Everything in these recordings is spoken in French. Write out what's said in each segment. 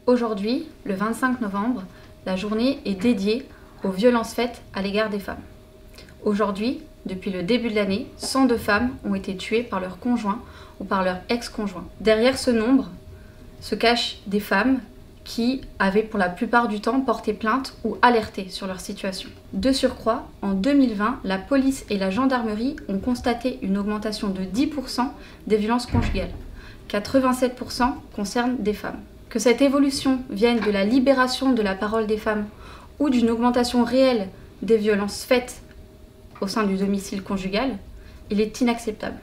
Aujourd'hui, le 25 novembre, la journée est dédiée aux violences faites à l'égard des femmes. Aujourd'hui, depuis le début de l'année, 102 femmes ont été tuées par leur conjoint ou par leur ex-conjoint. Derrière ce nombre se cachent des femmes qui avaient pour la plupart du temps porté plainte ou alerté sur leur situation. De surcroît, en 2020, la police et la gendarmerie ont constaté une augmentation de 10% des violences conjugales. 87% concernent des femmes. Que cette évolution vienne de la libération de la parole des femmes ou d'une augmentation réelle des violences faites au sein du domicile conjugal, il est inacceptable.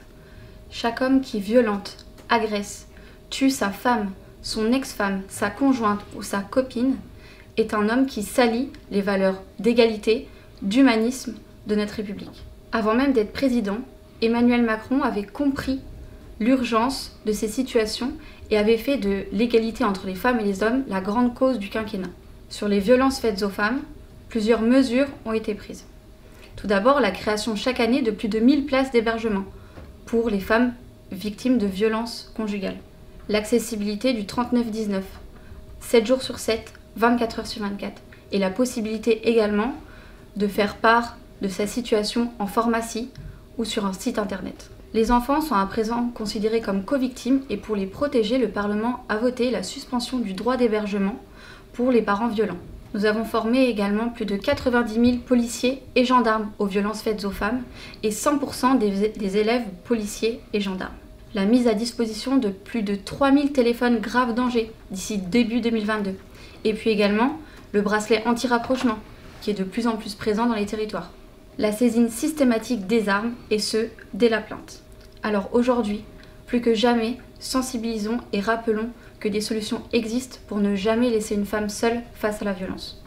Chaque homme qui violente, agresse, tue sa femme, son ex-femme, sa conjointe ou sa copine est un homme qui salit les valeurs d'égalité, d'humanisme de notre République. Avant même d'être président, Emmanuel Macron avait compris l'urgence de ces situations et avait fait de l'égalité entre les femmes et les hommes la grande cause du quinquennat. Sur les violences faites aux femmes, plusieurs mesures ont été prises. Tout d'abord, la création chaque année de plus de 1000 places d'hébergement pour les femmes victimes de violences conjugales. L'accessibilité du 3919, 7 jours sur 7, 24 heures sur 24. Et la possibilité également de faire part de sa situation en pharmacie ou sur un site internet. Les enfants sont à présent considérés comme co-victimes et pour les protéger, le Parlement a voté la suspension du droit d'hébergement pour les parents violents. Nous avons formé également plus de 90 000 policiers et gendarmes aux violences faites aux femmes et 100% des élèves policiers et gendarmes. La mise à disposition de plus de 3000 téléphones grave danger d'ici début 2022. Et puis également le bracelet anti-rapprochement qui est de plus en plus présent dans les territoires. La saisine systématique des armes et ce, dès la plainte. Alors aujourd'hui, plus que jamais, sensibilisons et rappelons que des solutions existent pour ne jamais laisser une femme seule face à la violence.